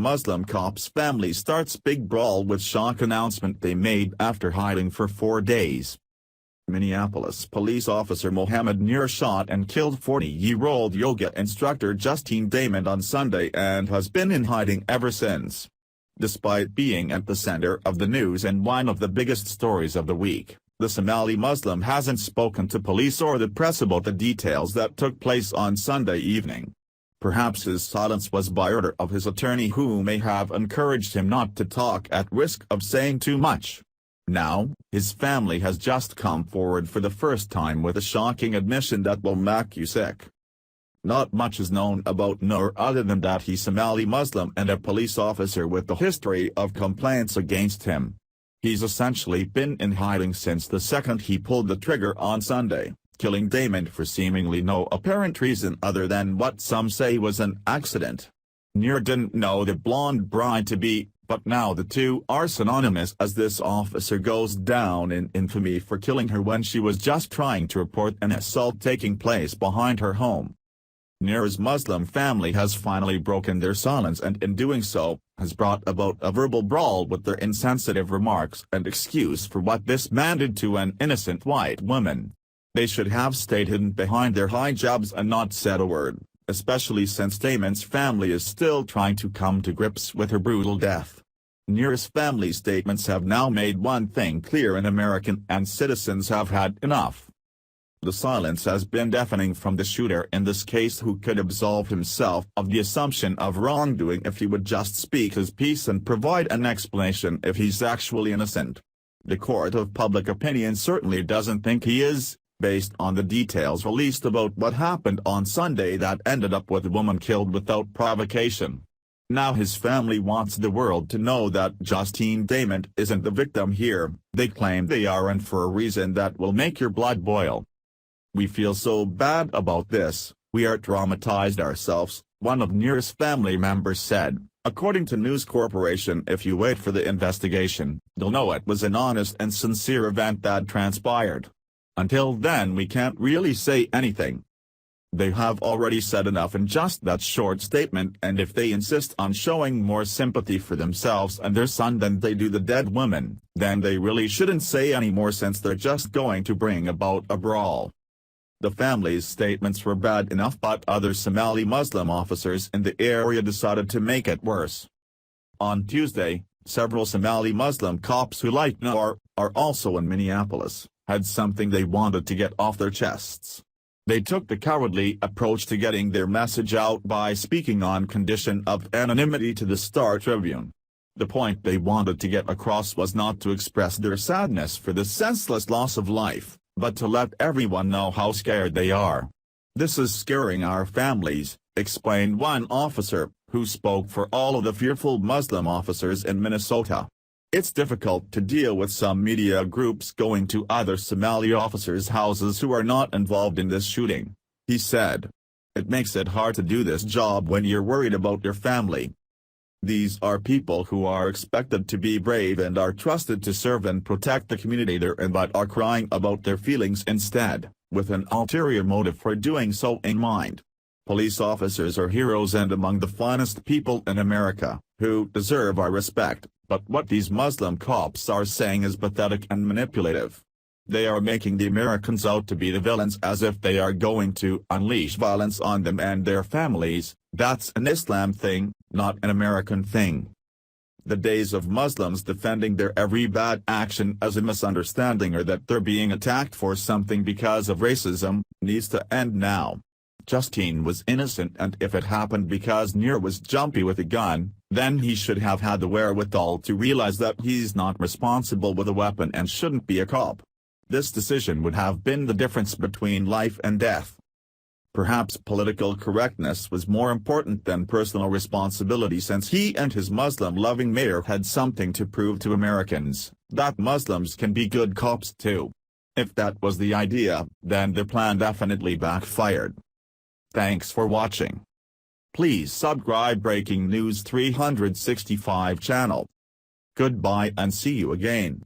Muslim cop's family starts big brawl with shock announcement they made after hiding for 4 days. Minneapolis police officer Mohammed Nur shot and killed 40-year-old yoga instructor Justine Damon on Sunday and has been in hiding ever since. Despite being at the center of the news and one of the biggest stories of the week, the Somali Muslim hasn't spoken to police or the press about the details that took place on Sunday evening. Perhaps his silence was by order of his attorney, who may have encouraged him not to talk at risk of saying too much. Now, his family has just come forward for the first time with a shocking admission that will make you sick. Not much is known about Nur other than that he's Somali Muslim and a police officer with a history of complaints against him. He's essentially been in hiding since the second he pulled the trigger on Sunday, killing Damon for seemingly no apparent reason other than what some say was an accident. Nur didn't know the blonde bride-to-be, but now the two are synonymous as this officer goes down in infamy for killing her when she was just trying to report an assault taking place behind her home. Nur's Muslim family has finally broken their silence and in doing so, has brought about a verbal brawl with their insensitive remarks and excuse for what this man did to an innocent white woman. They should have stayed hidden behind their hijabs and not said a word, especially since Damon's family is still trying to come to grips with her brutal death. Nur's family statements have now made one thing clear: an American and citizens have had enough. The silence has been deafening from the shooter in this case, who could absolve himself of the assumption of wrongdoing if he would just speak his piece and provide an explanation if he's actually innocent. The court of public opinion certainly doesn't think he is, based on the details released about what happened on Sunday that ended up with a woman killed without provocation. Now his family wants the world to know that Justine Damon isn't the victim here. They claim they are, and for a reason that will make your blood boil. "We feel so bad about this, we are traumatized ourselves," one of Nur's family members said. According to News Corporation, if you wait for the investigation, you'll know it was an honest and sincere event that transpired. Until then we can't really say anything. They have already said enough in just that short statement, and if they insist on showing more sympathy for themselves and their son than they do the dead woman, then they really shouldn't say any more, since they're just going to bring about a brawl. The family's statements were bad enough, but other Somali Muslim officers in the area decided to make it worse. On Tuesday, several Somali Muslim cops who, like Nur, are also in Minneapolis, had something they wanted to get off their chests. They took the cowardly approach to getting their message out by speaking on condition of anonymity to the Star Tribune. The point they wanted to get across was not to express their sadness for the senseless loss of life, but to let everyone know how scared they are. "This is scaring our families," explained one officer, who spoke for all of the fearful Muslim officers in Minnesota. "It's difficult to deal with some media groups going to other Somali officers' houses who are not involved in this shooting," he said. "It makes it hard to do this job when you're worried about your family. These are people who are expected to be brave and are trusted to serve and protect the community they're in, but are crying about their feelings instead, with an ulterior motive for doing so in mind. Police officers are heroes and among the finest people in America, who deserve our respect, but what these Muslim cops are saying is pathetic and manipulative. They are making the Americans out to be the villains, as if they are going to unleash violence on them and their families. That's an Islam thing, not an American thing. The days of Muslims defending their every bad action as a misunderstanding, or that they're being attacked for something because of racism, needs to end now. Justine was innocent, and if it happened because Nur was jumpy with a gun, then he should have had the wherewithal to realize that he's not responsible with a weapon and shouldn't be a cop. This decision would have been the difference between life and death. Perhaps political correctness was more important than personal responsibility, since he and his Muslim-loving mayor had something to prove to Americans, that Muslims can be good cops too. If that was the idea, then the plan definitely backfired. Thanks for watching. Please subscribe Breaking News 365 channel. Goodbye and see you again.